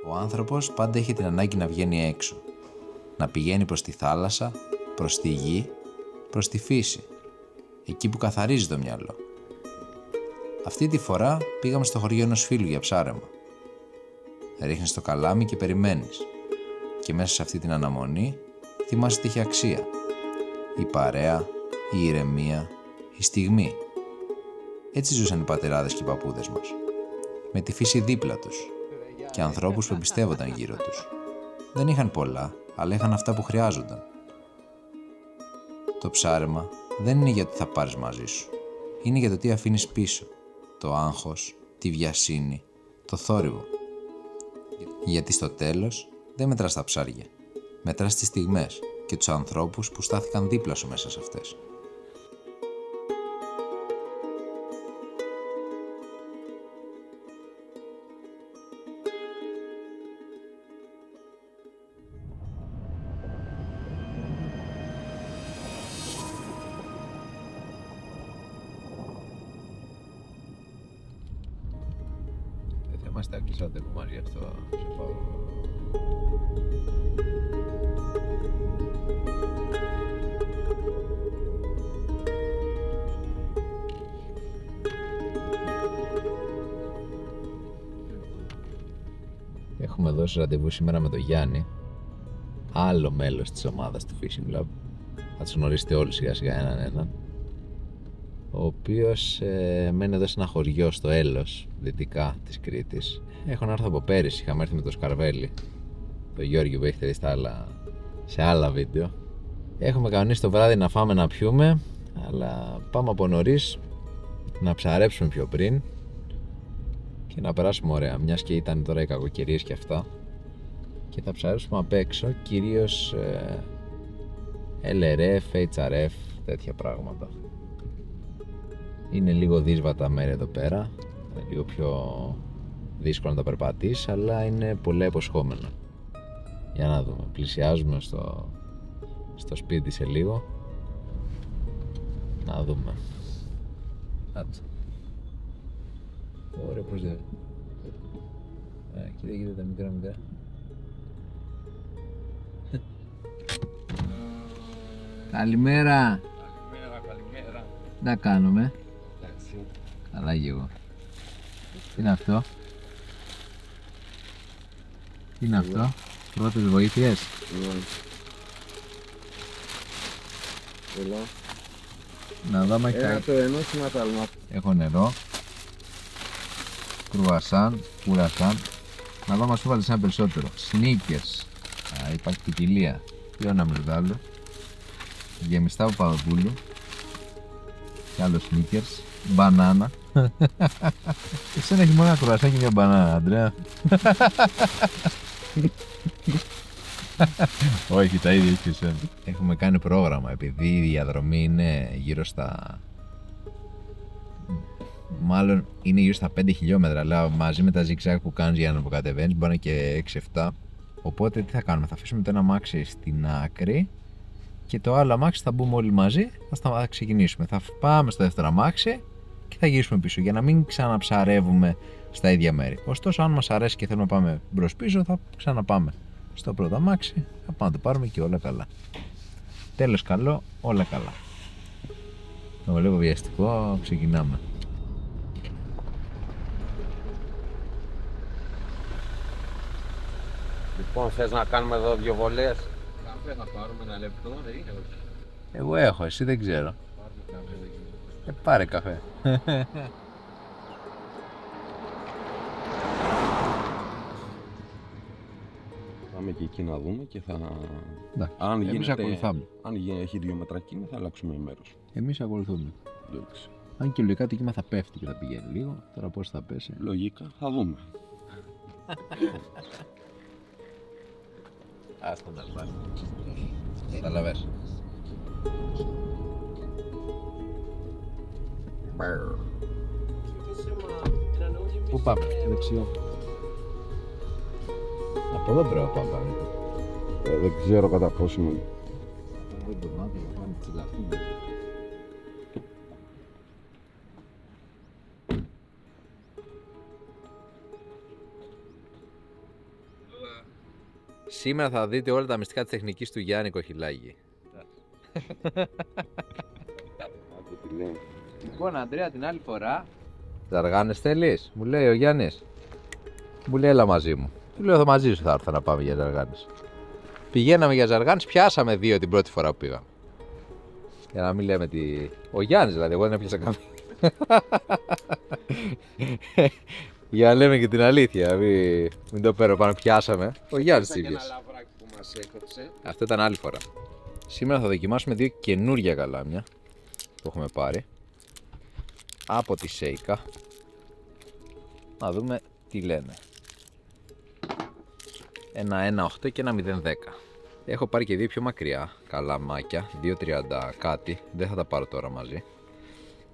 Ο άνθρωπος πάντα έχει την ανάγκη να βγαίνει έξω. Να πηγαίνει προς τη θάλασσα, προς τη γη, προς τη φύση. Εκεί που καθαρίζει το μυαλό. Αυτή τη φορά πήγαμε στο χωριό ενός φίλου για ψάρεμα. Ρίχνεις το καλάμι και περιμένεις. Και μέσα σε αυτή την αναμονή θυμάσαι τι έχει αξία. Η παρέα, η ηρεμία, η στιγμή. Έτσι ζούσαν οι πατεράδες και οι παππούδες μας. Με τη φύση δίπλα τους και ανθρώπους που εμπιστεύονταν γύρω τους. Δεν είχαν πολλά, αλλά είχαν αυτά που χρειάζονταν. Το ψάρεμα δεν είναι για το τι θα πάρεις μαζί σου. Είναι για το τι αφήνεις πίσω. Το άγχος, τη βιασύνη, το θόρυβο. Γιατί στο τέλος δεν μετράς τα ψάρια. Μετράς τις στιγμές και τους ανθρώπους που στάθηκαν δίπλα σου μέσα σε αυτές. Δεν είμαστε ακλεισάτε που μας γι' αυτό σε πάω. Έχουμε δώσει ραντεβού σήμερα με τον Γιάννη, άλλο μέλος της ομάδας του Fishing Lab. Θα τους γνωρίσετε όλοι σιγά σιγά έναν, ο οποίος μένει εδώ σε ένα χωριό στο Έλος, δυτικά της Κρήτης. Έχω να έρθω από πέρυσι, είχαμε έρθει με το Σκαρβέλι, το Γιώργιο που έχετε δει σε άλλα βίντεο. Έχουμε κανονίσει το βράδυ να φάμε να πιούμε, αλλά πάμε από νωρίς να ψαρέψουμε πιο πριν και να περάσουμε ωραία, μιας και ήταν τώρα οι κακοκαιρίες και αυτά, και θα ψαρέψουμε απ' έξω, κυρίως LRF, HRF, τέτοια πράγματα. Είναι λίγο δύσβατα μέρη εδώ πέρα, είναι λίγο πιο δύσκολο να τα περπατήσεις, αλλά είναι πολλά υποσχόμενα. Για να δούμε, πλησιάζουμε στο σπίτι σε λίγο. Να δούμε. Κάτσε. Ωραία, πώς δεν... Κοίτα τα μικρά. Καλημέρα. Καλημέρα. Τι να κάνουμε? Εντάξει. Καλά και εγώ. Τι είναι αυτό? Τι είναι αυτό? Πρώτες βοήθειες? Έλα. Να δω αν έχει Ένα το ενό σηματάλμα. Έχω νερό, κρουασάν, κουρασάν. Να δω μας έβαλες ένα περισσότερο. Snickers. Υπάρχει ποικιλία. Τι να με βγάλω. Γεμιστά από Παπαδοπούλου. Και άλλο Snickers. Μπανάνα. Εσένα έχει μόνο ένα κρουασάν και μια μπανάνα, Αντρέα. Όχι, τα ίδια έχει εσένα. Έχουμε κάνει πρόγραμμα, επειδή η διαδρομή είναι γύρω στα... Μάλλον είναι γύρω στα 5 χιλιόμετρα, αλλά μαζί με τα zigzag που κάνεις για να αποκατεβαίνεις μπορεί να είναι και 6-7. Οπότε τι θα κάνουμε, θα αφήσουμε το ένα αμάξι στην άκρη και το άλλο αμάξι θα μπούμε όλοι μαζί, θα ξεκινήσουμε. Θα πάμε στο δεύτερο αμάξι και θα γυρίσουμε πίσω για να μην ξαναψαρεύουμε στα ίδια μέρη. Ωστόσο, αν μας αρέσει και θέλουμε να πάμε μπρος πίσω, θα ξαναπάμε στο πρώτο αμάξι, θα πάμε να το πάρουμε και όλα καλά. Τέλος καλό, όλα καλά. Το βλέπω βιαστικό, ξεκινάμε. Λοιπόν, θες να κάνουμε εδώ δύο βολές? Καφέ θα πάρουμε ένα λεπτό, δεν είναι όχι? Εγώ έχω, εσύ δεν ξέρω. Πάρουμε καφέ, δεν ξέρω. Πάρε καφέ. Πάμε και εκεί να δούμε και θα... Εντάξει, αν εμείς ακολουθάμε. Αν έχει 2 μέτρα κύμα θα αλλάξουμε μέρος. Εμείς ακολουθούμε. Εντάξει. Αν και λογικά το κύμα θα πέφτει και θα πηγαίνει λίγο. Τώρα πώς θα πέσει. Λογικά θα δούμε. Άστα να πας. Καταλαβες. Πού πάμε? Δεξιό. Από εδώ πρέπει να πάμε. Δεν ξέρω κατά πόσο είναι. Δεν μπορούμε να πάμε τσιλαφούνται. Σήμερα θα δείτε όλα τα μυστικά της τεχνικής του Γιάννη Κοχυλάκη. Λοιπόν, Αντρέα, την άλλη φορά. Ζαργάνες θέλεις? Μου λέει ο Γιάννης. Μου λέει έλα μαζί μου. Του λέω θα μαζί σου θα έρθω να πάμε για ζαργάνες. Πηγαίναμε για ζαργάνες, πιάσαμε 2 την πρώτη φορά που πήγαμε. Για να μην λέμε τι. Ο Γιάννης δηλαδή, εγώ δεν έπιασα καμία. Για να λέμε και την αλήθεια, μην το παίρνω πάνω, πιάσαμε. Ο Γιάννης τη ένα λαβράκι που μας έκοψε. Αυτό ήταν άλλη φορά. Σήμερα θα δοκιμάσουμε 2 καινούργια καλάμια που έχουμε πάρει από τη Seika. Να δούμε τι λένε. Ένα 1.8 και ένα 0.10. Έχω πάρει και 2 πιο μακριά καλαμάκια, 2.30 κάτι. Δεν θα τα πάρω τώρα μαζί.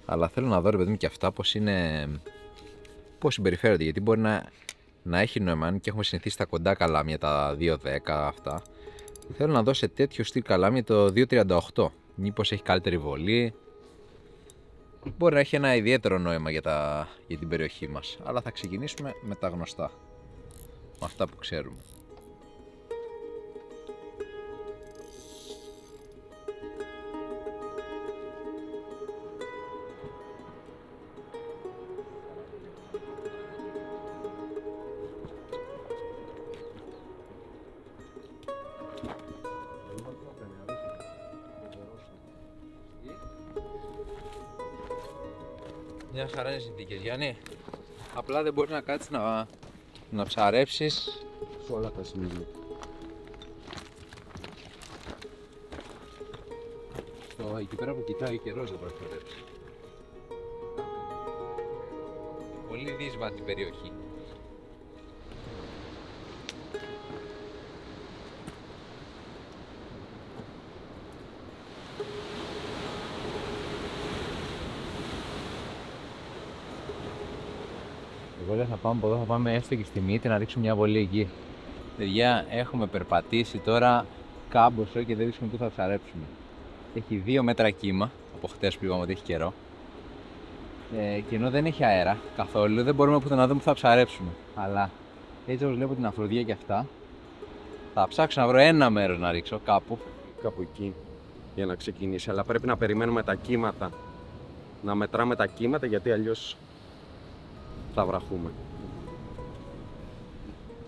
Αλλά θέλω να δω ρε παιδί μου και αυτά πώς είναι. Πώς συμπεριφέρονται. Γιατί μπορεί να έχει νόημα και έχουμε συνηθίσει τα κοντά καλάμια, τα 2.10 αυτά. Θέλω να δω σε τέτοιο στυλ καλάμια το 2.38. Μήπως έχει καλύτερη βολή. Μπορεί να έχει ένα ιδιαίτερο νόημα για την περιοχή μας. Αλλά θα ξεκινήσουμε με τα γνωστά. Με αυτά που ξέρουμε. Μια χαρά είναι οι συνθήκες, Γιάννη. Απλά δεν μπορεί να κάτσεις να ψαρέψεις Σε όλα τα σημεία. εκεί πέρα που κοιτάει ο καιρός, δεν μπορεί να ψαρέψεις. Πολύ δύσβατη περιοχή. Εγώ δεν θα πάμε από εδώ, θα πάμε έστω και στη μύτη να ρίξουμε μια βολή εκεί. Παιδιά, έχουμε περπατήσει τώρα κάμποσο και δεν βρίσκουμε πού θα ψαρέψουμε. Έχει 2 μέτρα κύμα, από χτες που είπαμε ότι έχει καιρό. Και ενώ δεν έχει αέρα καθόλου, δεν μπορούμε ούτε να δούμε που θα ψαρέψουμε. Αλλά έτσι όπως βλέπω την Αφροδία και αυτά, θα ψάξω να βρω ένα μέρος να ρίξω κάπου. Κάπου εκεί για να ξεκινήσει. Αλλά πρέπει να περιμένουμε τα κύματα. Να μετράμε τα κύματα γιατί αλλιώς θα βραχούμε.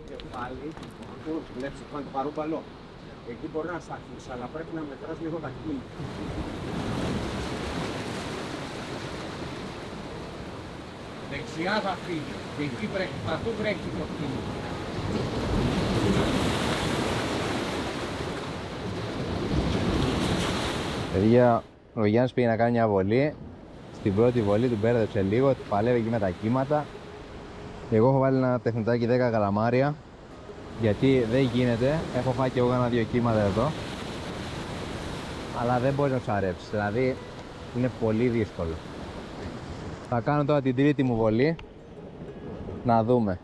Και πάλι, αυτό βλέπεις ότι πάνε το παρούμπαλο. Εκεί μπορεί να σταθείς, αλλά πρέπει να μετράς λίγο τα κύματα. Δεξιά θα φύγει. Και εκεί παντού βρέχει το κύμα. Παιδιά, ο Γιάννης πήγε να κάνει μια βολή. Στην πρώτη βολή του μπέρδεψε λίγο, παλεύει εκεί με τα κύματα. Εγώ έχω βάλει ένα τεχνητάκι 10 γραμμάρια. Γιατί δεν γίνεται, έχω φάει και εγώ 1-2 κύματα εδώ. Αλλά δεν μπορεί να ψαρέψει, δηλαδή είναι πολύ δύσκολο. Θα κάνω τώρα την τρίτη μου βολή. Να δούμε.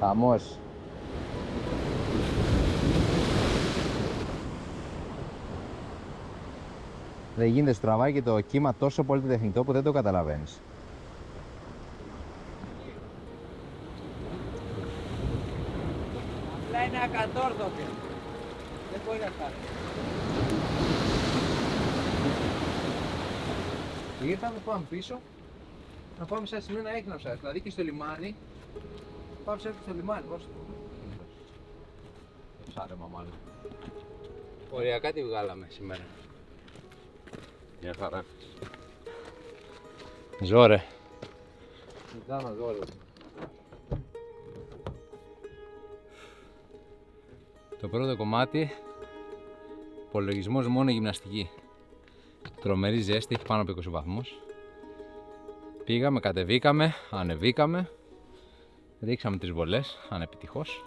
Χαμός. Δεν γίνεται, στραβάει και το κύμα τόσο πολύ τεχνητό που δεν το καταλαβαίνεις. Απλά είναι ακατόρθωτη. Δεν μπορεί να φτάσει. Ήρθαμε, πάμε πίσω. Να πάμε σε ένα σημείο να έχει να ψάξει. Δηλαδή και στο λιμάνι. Πάμε στο λιμάνι, πώς. Ψάρεμα μάλλον. Οριακά τι βγάλαμε σήμερα. Μια χαρά. Ζόρε. Ζόρε. Το πρώτο κομμάτι, υπολογισμός μόνο γυμναστική. Τρομερή ζέστη, έχει πάνω από 20 βαθμούς. Πήγαμε, κατεβήκαμε, ανεβήκαμε. Ρίξαμε τις βολές, ανεπιτυχώς.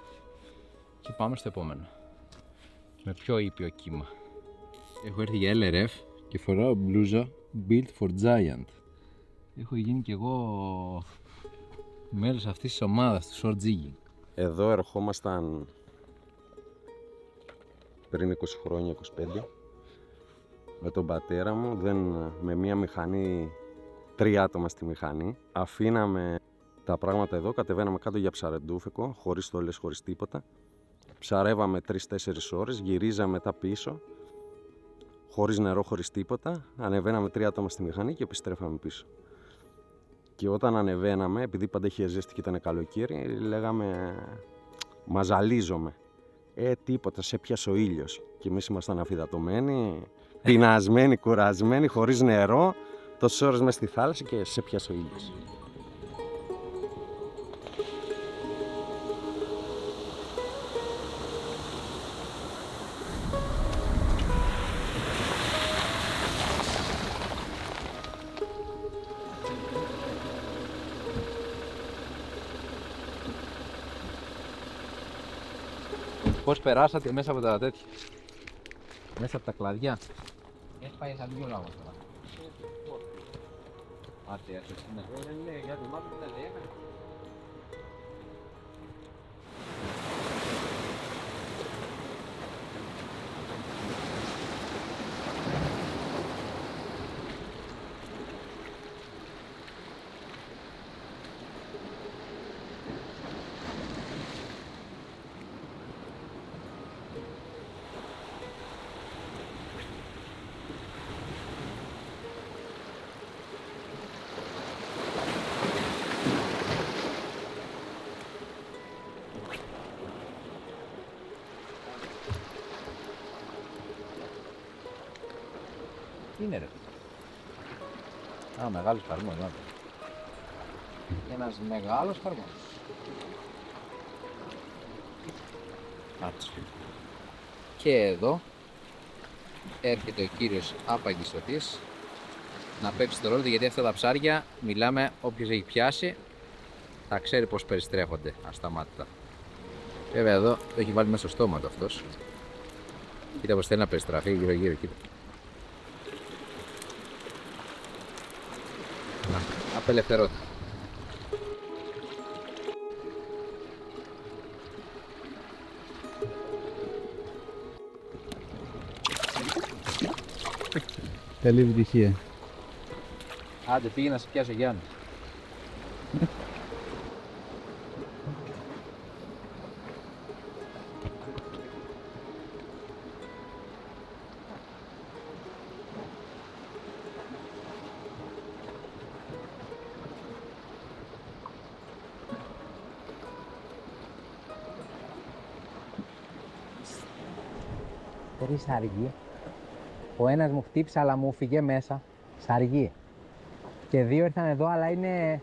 Και πάμε στο επόμενο. Με πιο ήπιο κύμα. Έχω έρθει για LRF και φοράω μπλούζα Built for Giant. Έχω γίνει κι εγώ μέλος αυτής της ομάδας του short jigging. Εδώ ερχόμασταν πριν 20 χρόνια, 25, με τον πατέρα μου, με μία μηχανή, 3 άτομα στη μηχανή. Αφήναμε τα πράγματα εδώ, κατεβαίναμε κάτω για ψαρεντούφεκο, χωρίς στολές, χωρίς τίποτα. Ψαρεύαμε 3-4 ώρες, γυρίζαμε μετά πίσω, χωρίς νερό, χωρίς τίποτα. Ανεβαίναμε 3 άτομα στη μηχανή και επιστρέφαμε πίσω. Και όταν ανεβαίναμε, επειδή πάντα είχε ζέστη και ήταν καλοκαίρι, λέγαμε μαζαλίζομαι. Τίποτα, σε πιάσε ο ήλιος. Και εμείς ήμασταν αφυδατωμένοι, πεινασμένοι, κουρασμένοι, χωρίς νερό, τόσες ώρες μες στη θάλασσα και σε πιάσε ο ήλιος. Πώς περάσατε μέσα από τα τέτοια, μέσα από τα κλαδιά? Έχει πάει σαν δύο λάβος τώρα. Άτε, έτσι είναι. Ναι, για το μάτι δεν λέει, έκανε. Τι είναι ρε? Α, μεγάλος χαρμός, να. Ένας μεγάλος χαρμός. Άτσο. Και εδώ έρχεται ο κύριος απαγγιστωτής να παίξει το ρόλο του, γιατί αυτά τα ψάρια, μιλάμε, όποιος έχει πιάσει θα ξέρει πως περιστρέφονται ασταμάτητα. Βέβαια εδώ το έχει βάλει μέσα στο στόμα του αυτός. Κοίτα πως θέλει να περιστραφεί γύρω γύρω, κοίτα. Να, απελευθερώτα. Καλή επιτυχία. Άντε πήγε να σε πιάσει ο Γιάννης. Τρεις αργοί. Ο ένας μου χτύπησε αλλά μου φύγε μέσα. Σαργή. Και 2 ήρθαν εδώ αλλά είναι...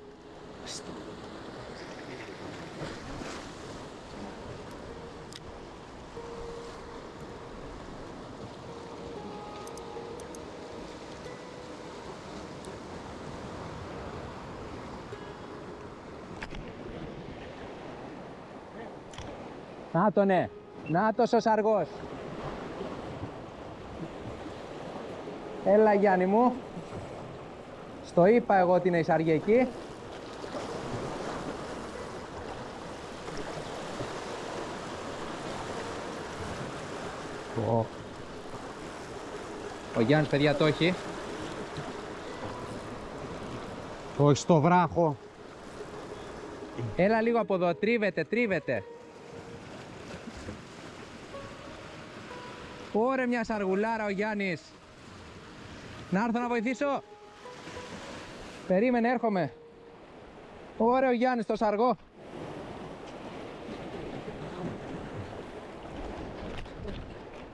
Να το ναι. Νάτος ο σαργός. Έλα Γιάννη μου. Στο είπα εγώ ότι είναι η σαργή εκεί. Ο Γιάννης παιδιά το έχει. Όχι στο βράχο. Έλα λίγο από εδώ, τρίβεται, τρίβεται. Ωρε μια σαργουλάρα ο Γιάννης. Να έρθω να βοηθήσω. Περίμενε, έρχομαι. Ωρε ο Γιάννης το σαργό.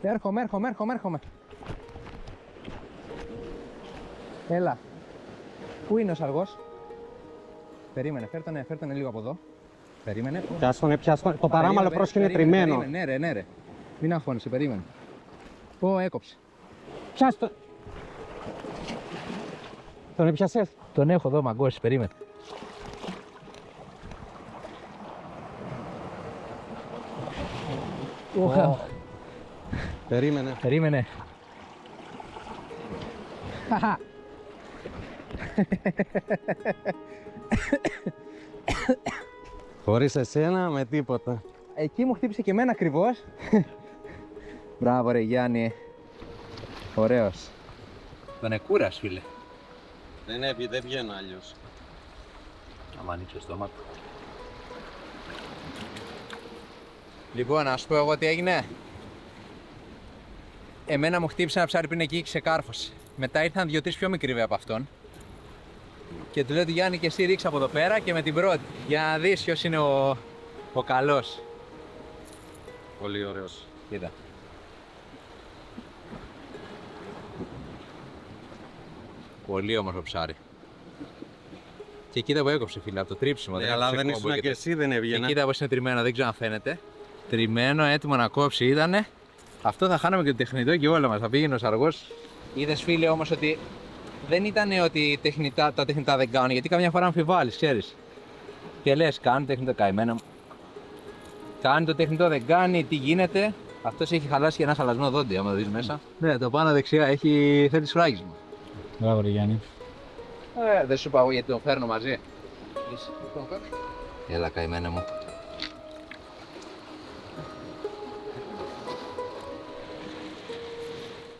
Έρχομαι. Έλα. Πού είναι ο σαργός? Περίμενε, φέρτονε λίγο από εδώ. Περίμενε. Πιάστονε. Το παράμαλο πρόσχε είναι τριμμένο. Ναι ρε. Μην αγχώνεσαι, περίμενε. Ω, έκοψε. Πιάστο. Τον έπιασες? Τον έχω εδώ, μαγκώσεις, περίμενε. Περίμενε. Χωρίς εσένα με τίποτα. Εκεί μου χτύπησε και εμένα ακριβώς. Μπράβο ρε Γιάννη. Ωραίος. Τον εκούρας φίλε. Δεν βγαίνω αλλιώς. Άμα ανοίξει το στόμα του. Λοιπόν, να σου πω εγώ τι έγινε. Εμένα μου χτύπησε ένα ψάρι πριν εκεί και ξεκάρφωσε. Μετά ήρθαν 2-3 πιο μικροί από αυτόν. Και του λέω του Γιάννη και εσύ ρίξε από εδώ πέρα και με την πρώτη. Για να δεις ποιος είναι ο καλός. Πολύ ωραίος. Κοίτα. Πολύ όμορφο ψάρι. Και κοίτα που έκοψε φίλε από το τρίψιμο. Αλλά δεν ήσουν και εσύ, δεν Και έβγαινα. κοίτα πως είναι τριμμένο, δεν ξέρω αν φαίνεται. Τριμμένο, έτοιμο να κόψει ήτανε. Αυτό θα χάναμε και το τεχνητό και όλα μας. Θα πήγαινε ο Σαργός. Είδες φίλε όμως ότι δεν ήταν ότι τα τεχνητά δεν κάνουν, γιατί καμιά φορά αμφιβάλλεις, ξέρεις. Και λες, κάνει τεχνητό καημένο μου. Κάνει το τεχνητό, δεν κάνει, τι γίνεται. Αυτός έχει χαλάσει και ένα χαλασμένο δόντι, άμα το δεις μέσα. Ναι, το πάνω δεξιά θέλει σφράγισμα. Μπράβο ρε Γιάννη. Δεν σου είπα εγώ γιατί τον φέρνω μαζί. Έλα καημένα μου.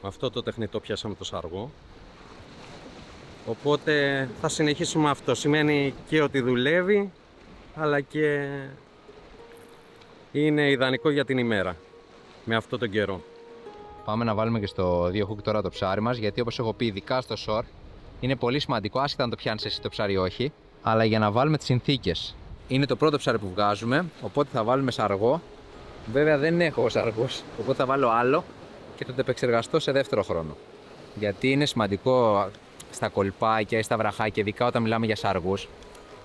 Με αυτό το τεχνητό πιάσαμε το Σαργό. Οπότε θα συνεχίσουμε αυτό. Σημαίνει και ότι δουλεύει, αλλά και είναι ιδανικό για την ημέρα. Με αυτό τον καιρό. Πάμε να βάλουμε και στο 2 hook τώρα το ψάρι μας, γιατί όπως έχω πει, ειδικά στο shore, είναι πολύ σημαντικό, άσχετα αν το πιάνεις εσύ το ψάρι ή όχι, αλλά για να βάλουμε τις συνθήκες. Είναι το πρώτο ψάρι που βγάζουμε, οπότε θα βάλουμε Σαργό. Βέβαια δεν έχω Σαργός, οπότε θα βάλω άλλο και θα το επεξεργαστώ σε δεύτερο χρόνο. Γιατί είναι σημαντικό στα κολπάκια ή στα βραχάκια, ειδικά όταν μιλάμε για Σαργούς.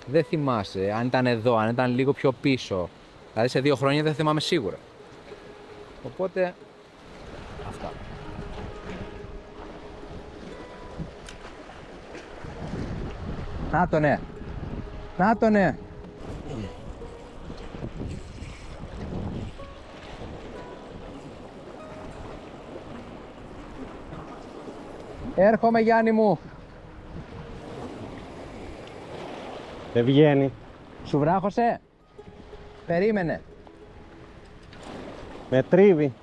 Δεν θυμάσαι αν ήταν εδώ, αν ήταν λίγο πιο πίσω. Δηλαδή σε 2 χρόνια δεν θυμάμαι σίγουρα. Οπότε αυτά. Να το ναι. Να το ναι. Έρχομαι Γιάννη μου. Δεν βγαίνει. Σου βράχωσε. Περίμενε. Με τρίβει.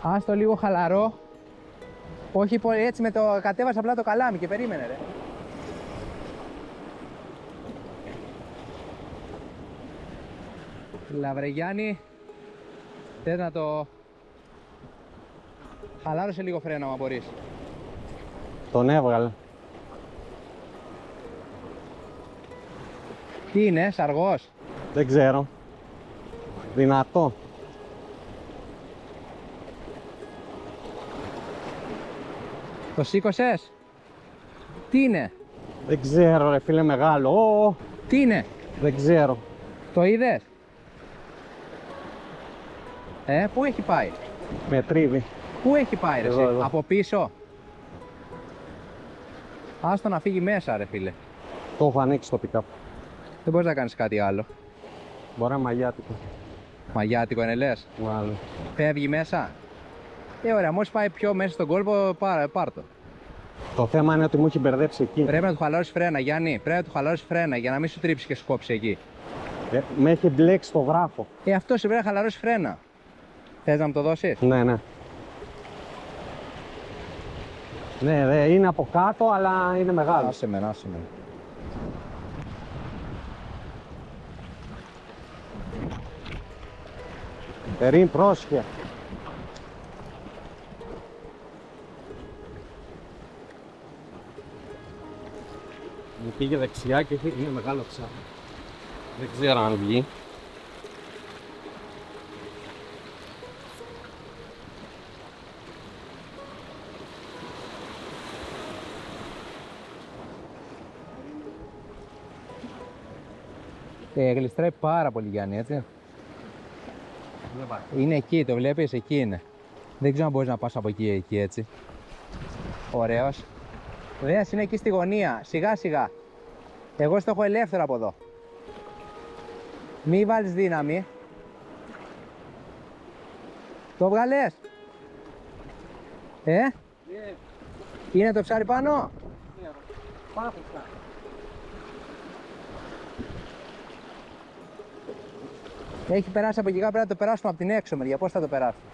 Άστο λίγο χαλαρό. Όχι πολύ έτσι με το κατέβασα απλά το καλάμι και περίμενε ρε. Λαβρε Γιάννη. Θες να το... Χαλάρωσε λίγο φρένο άμα μπορείς. Τον έβγαλε. Τι είναι, Σαργός? Δεν ξέρω. Δυνατό. Το σήκωσες? Τι είναι? Δεν ξέρω ρε φίλε, μεγάλο. Τι είναι? Δεν ξέρω. Το είδες? Πού έχει πάει? Με τρίβει. Πού έχει πάει ρε Εδώ, εσύ? εδώ. Από πίσω? Άστο να φύγει μέσα ρε φίλε. Το έχω ανοίξει το pick-up. Δεν μπορείς να κάνεις κάτι άλλο. Μπορεί να μαγιάτικο. Μαγιάτικο είναι λες? Μάλλον. Φεύγει μέσα? Ωραία, μόλις πάει πιο μέσα στον κόλπο πάρ' το. Το θέμα είναι ότι μου έχει μπερδέψει εκεί. Πρέπει να του χαλάρεις φρένα Γιάννη, πρέπει να του χαλάρεις φρένα για να μην σου τρίψει και σου κόψει εκεί. Με έχει μπλέξει το βράχο. Αυτό σε πρέπει να χαλαρώσει φρένα. Θες να μου το δώσεις? Ναι, ναι. Ναι, είναι από κάτω, αλλά είναι μεγάλο. Άσε με, άσε με. Περίμενε, πρόσχε. Μου πήγε δεξιά και είναι μεγάλο ψάρι. Δεν ξέρω αν βγει. Γλιστράει πάρα πολύ Γιάννη, έτσι. Είναι εκεί, το βλέπεις, εκεί είναι. Δεν ξέρω αν μπορείς να πας από εκεί, έτσι. Ωραίος. Δες, είναι εκεί στη γωνία, σιγά σιγά. Εγώ στο έχω ελεύθερο από εδώ. Μη βάλεις δύναμη. Το βγάλες? Είναι το ψάρι πάνω? Έχει περάσει από εκεί κάτω, πρέπει να το περάσουμε από την έξω μεριά. Πώς θα το περάσουμε?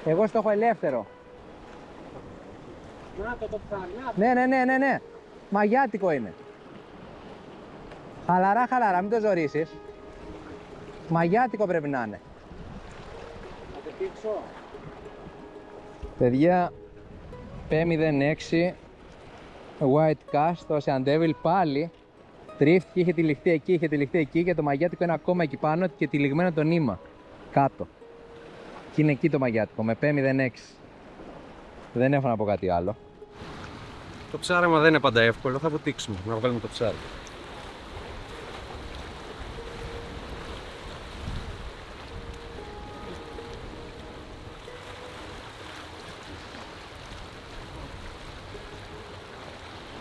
Εγώ στο έχω ελεύθερο. Να το ψάρι, Ναι. Μαγιάτικο είναι. Χαλαρά, μην το ζορίσεις. Μαγιάτικο πρέπει να είναι. Θα το πήξω. Παιδιά, P06 White Cast, το Ocean Devil πάλι τρίφτηκε, είχε τυλιχτεί εκεί και το μαγιάτικο είναι ακόμα εκεί πάνω και τυλιγμένο το νήμα κάτω. Και είναι εκεί το μαγιάτικο με P06. Δεν έχω να πω κάτι άλλο. Το ψάρεμα δεν είναι πάντα εύκολο, θα βουτήξουμε να βγάλουμε το ψάρι.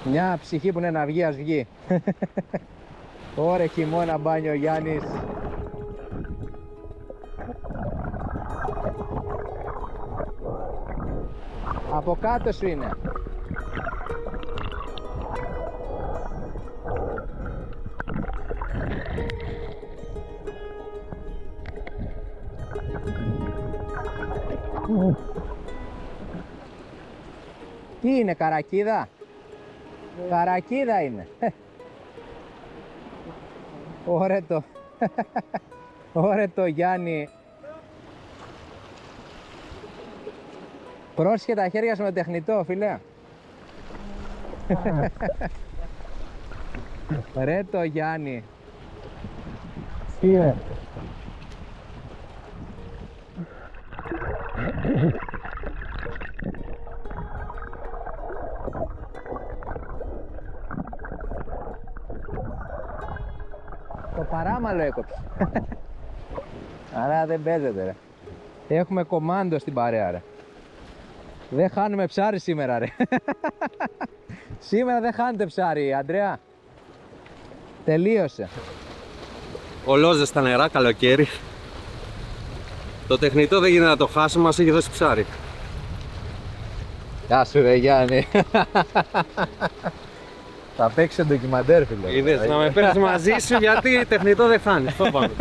Μια ψυχή που είναι να βγει, ας βγει. Ωρε χειμώνα μπάνιο Γιάννης. Από κάτω σου είναι. Τι είναι, καρακίδα? Καρακίδα είναι. Ωρε το Γιάννη. Πρόσχε τα χέρια σου με τεχνητό, φίλε. Ρε το Γιάννη. Τι είναι? Το παράμαλο έκοψε. Άρα δεν παίζεται ρε. Έχουμε κομάντο στην παρέα ρε. Δεν χάνουμε ψάρι σήμερα ρε. Σήμερα δεν χάνετε ψάρι, Αντρέα. Τελείωσε. Ολόζε στα νερά, καλοκαίρι. Το τεχνητό δεν γίνεται να το χάσουμε, μας έχει δώσει ψάρι. Γεια σου ρε Γιάννη. Θα παίξει ντοκιμαντέρ φίλε. Είδες, να με παίρνεις μαζί σου γιατί τεχνητό δεν χάνεις. Το πάμε.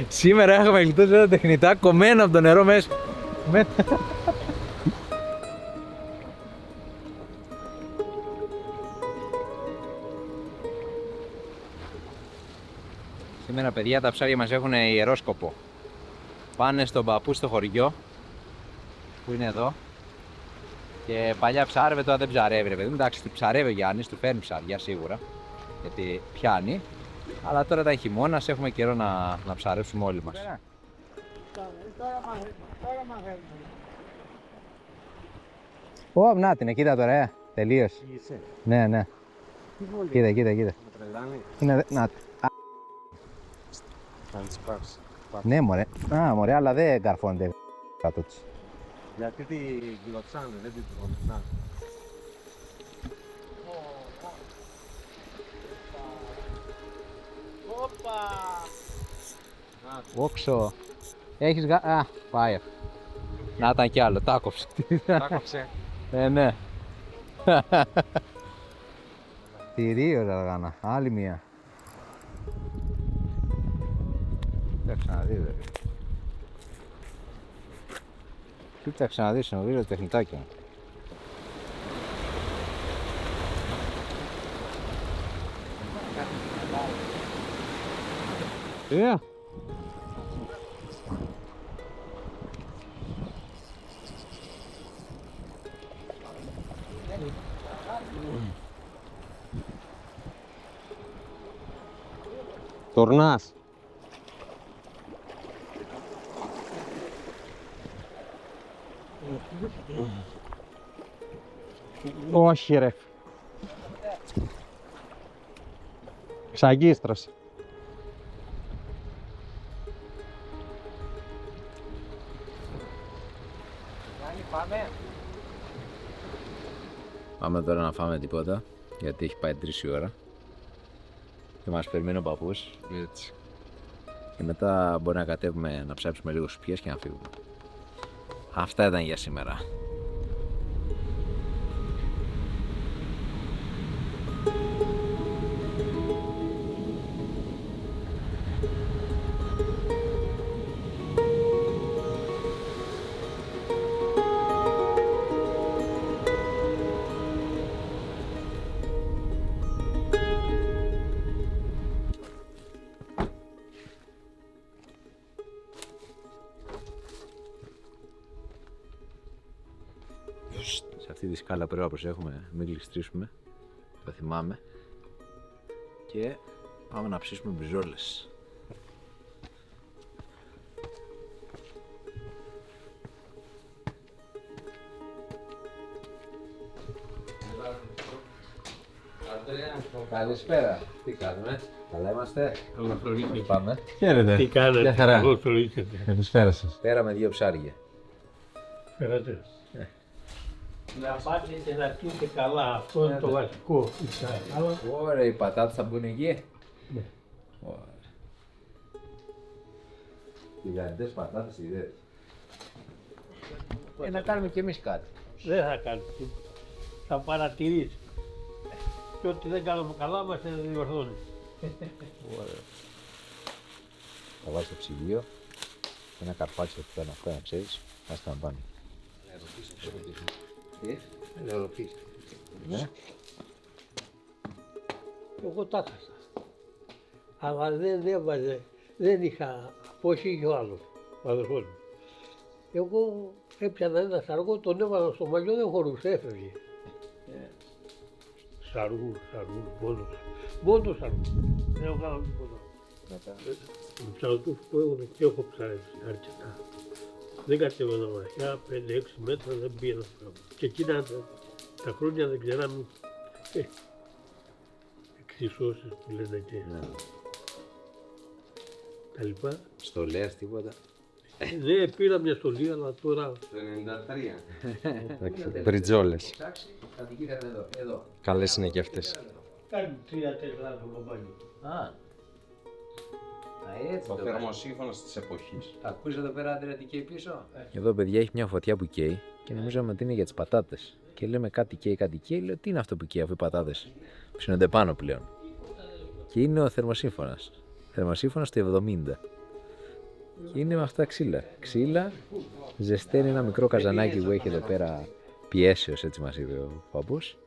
Σήμερα έχουμε γλιτώσει τα τεχνητά κομμένα από το νερό μέσα. Σήμερα παιδιά τα ψάρια μας έχουν ιερό σκοπό. Πάνε στον παππού στο χωριό που είναι εδώ και παλιά ψάρευε, τώρα δεν ψαρεύει ρε παιδί μου. Εντάξει, του ψαρεύει ο Γιάννης, του φέρνει ψάρια σίγουρα γιατί πιάνει, αλλά τώρα ήταν χειμώνας, έχουμε καιρό να ψαρεύσουμε όλοι μας. Ω, να την, κοίτα τώρα, τελείωσε. Ναι. Κοίτα. Είναι, να, ναι μωρέ, μωρέ, αλλά δεν καρφώνεται κάτω της. Γιατί τη γλωτσάνε, δεν την τρώνε. Όξο. Έχεις πάει. Να ήταν κι άλλο, τα κόψε. Ναι. Τυρίο ρε γάνα, άλλη μία. Κοίταξε να δεις ρε. Κοίταξε να δεις, νομίζω τεχνητάκια. Τορνάς. Όχι ρε. Ξαγίστρωσε. Πάμε τώρα να φάμε τίποτα, γιατί έχει πάει 3 η ώρα και μας περιμένει ο παππούς. Έτσι. Και μετά μπορεί να κατέβουμε να ψάψουμε λίγο σπιές και να φύγουμε. Αυτά ήταν για σήμερα. τη σκάλα πρέπει να προσέχουμε, μην γλιστρήσουμε. Το θυμάμαι. Και πάμε να ψήσουμε μπριζόλες. Καλησπέρα. Τι κάνουμε, καλά είμαστε? Καλώς Πάμε. Χαίρετε. Τι κάνετε? Μια χαρά. Καλώς ορίσατε. Καλησπέρα σας. Πέραμε 2 ψάρια. Φέρατε. Να πάτε και να πείτε καλά. Αυτό είναι το βασικό. Αλλά Ωραία, οι πατάτες θα μπουν εκεί. ναι. Ωραία. Γιγαντές πατάτες ιδέες. Να κάνουμε κι εμείς κάτι. Δεν θα κάνετε τίποτα. Θα παρατηρήσει. Και ό,τι δεν κάνουμε καλά μας να διορθώνει. Θα βάλεις το ψυγείο. Ένα καρπάτσιο που πέρα αυτό να ξέρεις. Άστα να πάνε. Ναι. Εγώ τα έχασα. Αλλά δεν έβαζε, δεν είχα, πώς είχε ο άλλος, ο αδερφός μου. Εγώ έπιανα ένα σαργό, τον έβαλα στο μαλλιό, δεν χωρούσε, έφευγε. Σαργού, μόνο σαργού. Δεν έχω κάνει τίποτα. Οι ψαρωτούς που έχουν και έχω ψαρέψει αρκετά. Δεν κατέβαινα βαθιά, 5-6 μέτρα δεν πήγαινα στο πράγμα. Και εκείνα τα χρόνια δεν ξέραμε εξισώσεις που λένε και τα λοιπά. Στολές, τίποτα. Ναι, πήρα μια στολή, αλλά τώρα Το 93. Μπριτζόλες. Εντάξει, θα την κοίτατε εδώ. Καλές είναι και αυτές. κάνει 3-4 άτομα μπάνιο. Α, έτσι Ο το κάνει. θερμοσύμφωνος της εποχής. Ακούς εδώ πέρα Αντρεατική πίσω. Εδώ παιδιά έχει μια φωτιά που καίει και νομίζαμε ότι είναι για τις πατάτες. Και λέμε κάτι καίει. Λέω τι είναι αυτό που καίει αφού οι πατάτες ψήνονται πάνω πλέον. Και είναι ο θερμοσύμφωνας. Θερμοσύμφωνας του 70. Και είναι με αυτά ξύλα. Ξύλα, ζεσταίνει ένα μικρό καζανάκι που έχει εδώ πέρα πιέσεως, έτσι μας είπε ο παππούς.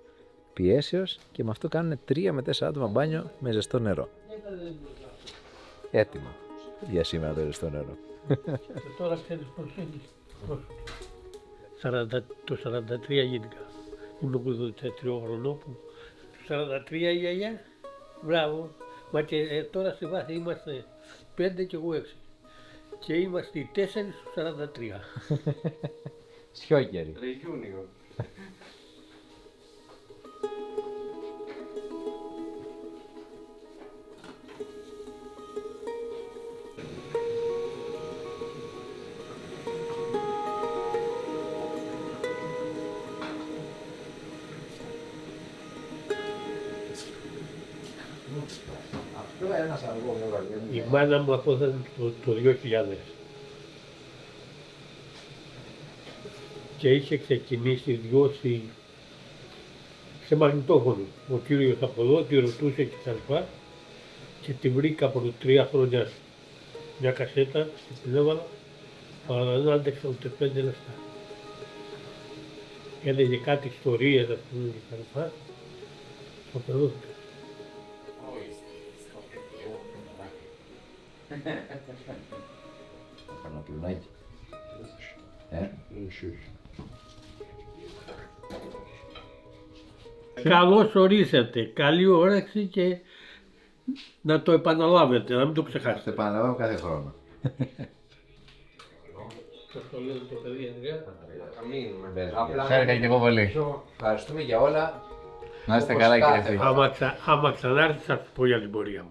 Πιέσεως και με αυτό κάνουν 3 με 4 άτομα μπάνιο με ζεστό νερό. Έτοιμο για σήμερα το ζεστό νερό. Και τώρα ξέρεις πώς είναι. Το 43 γενικά. Είμαι 83 χρονών που το 43 η γιαγιά. Μπράβο. Μα και τώρα στη βάση είμαστε 5 και εγώ 6. Και είμαστε οι 4 στο 43. Σιόκερι. Reunion. Αυτό είναι ένας αργό, Η μάνα μου απόθανε το 2000. Και είχε ξεκινήσει διώσει σε μαγνητόφωνο. Ο κύριος από εδώ τη ρωτούσε και τα λοιπά και τη βρήκα από 3 χρόνια μια κασέτα και την έβαλα, αλλά δεν άντεξα ούτε 5 λεπτά. Έλεγε κάτι ιστορίες, ας πούμε, και τα λοιπά. Το παιδόθηκα. Παναπιουνάκι. Καλώς ορίσατε, καλή όρεξη και να το επαναλάβετε, να μην το ξεχάσετε. Το επαναλαμβάνω κάθε χρόνο. Το λέω το παιδί, Ανδρέα. Χάρηκα και εγώ πολύ. Ευχαριστούμε για όλα. Να είστε καλά κύριε Φίλη. Άμα ξανάρθει θα σου πω για την πορεία μου.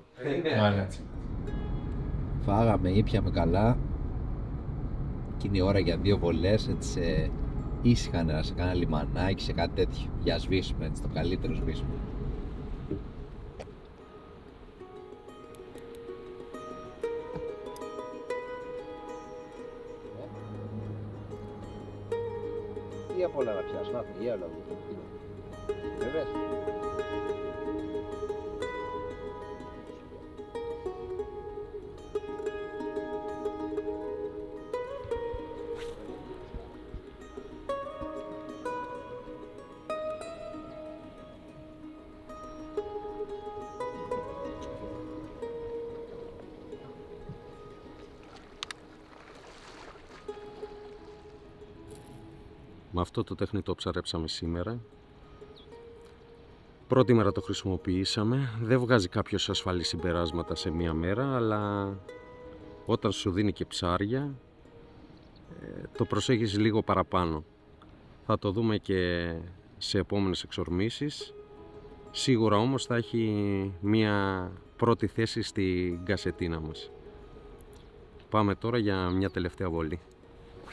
Φάγαμε, ήπιαμε καλά και είναι η ώρα για 2 βολές έτσι σε ήσυχα νερά, σε κάνα λιμανάκι, σε κάτι τέτοιο για σβήσουμε, έτσι το καλύτερο σβήσουμε. Τι απ' όλα να πιάσω, για όλα βέβαια. Με αυτό το τεχνητό ψαρέψαμε σήμερα. Πρώτη μέρα το χρησιμοποιήσαμε. Δεν βγάζει κάποιος ασφαλή συμπεράσματα σε μία μέρα, αλλά όταν σου δίνει και ψάρια, το προσέχεις λίγο παραπάνω. Θα το δούμε και σε επόμενες εξορμήσεις. Σίγουρα όμως θα έχει μία πρώτη θέση στη γκασετίνα μας. Πάμε τώρα για μια τελευταία βολή,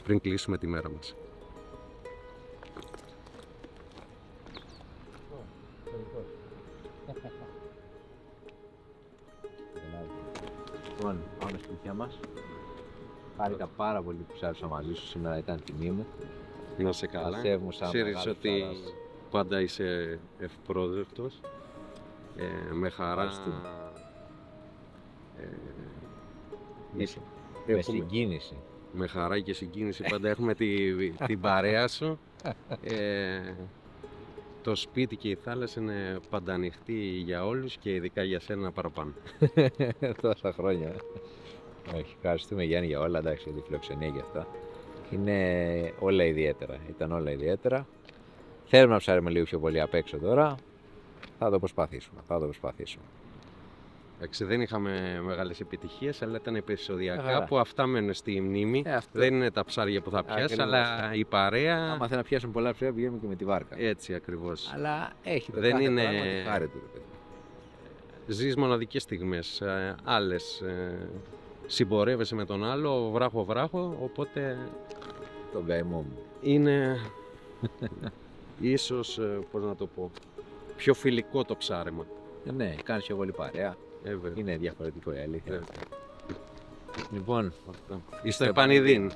πριν κλείσουμε τη μέρα μας. Λοιπόν, πάμε στη σπίτια μας. Χάρηκα πάρα πολύ που ψάρισα μαζί σου σήμερα, ήταν τιμή μου. Να σε καλά. Ξέρεις ότι πάντα είσαι ευπρόσδεκτος. Με χαρά. Με συγκίνηση. Με χαρά και συγκίνηση πάντα έχουμε την παρέα σου. Το σπίτι και η θάλασσα είναι πάντα ανοιχτή για όλους και ειδικά για σένα παραπάνω. Τόσα χρόνια. Όχι, ευχαριστούμε Γιάννη για όλα, εντάξει, για τη φιλοξενία και αυτά. Είναι όλα ιδιαίτερα, ήταν όλα ιδιαίτερα. Θέλουμε να ψάρουμε λίγο πιο πολύ απ' έξω τώρα. Θα το προσπαθήσουμε. Εντάξει, δεν είχαμε μεγάλες επιτυχίες, αλλά ήταν επεισοδιακά που αυτά μένουν στη μνήμη. Δεν είναι τα ψάρια που θα πιάσεις, αλλά η παρέα. Άμα θέλει να πιάσουμε πολλά ψάρια, πηγαίνουμε και με τη βάρκα. Έτσι ακριβώς. Αλλά έχει το δεν κάθε είναι... πράγμα τη χάρη του. Ζεις μοναδικές στιγμές, άλλες. Συμπορεύεσαι με τον άλλο, βράχο, οπότε. Τον καημό μου. Είναι. Ίσως, πώς να το πω, πιο φιλικό το ψάρεμα. Ναι, κάνεις πιο πολύ παρέα. Είναι διαφορετικό η αλήθεια. Βέβαια. Λοιπόν, Είστε επανειδήν.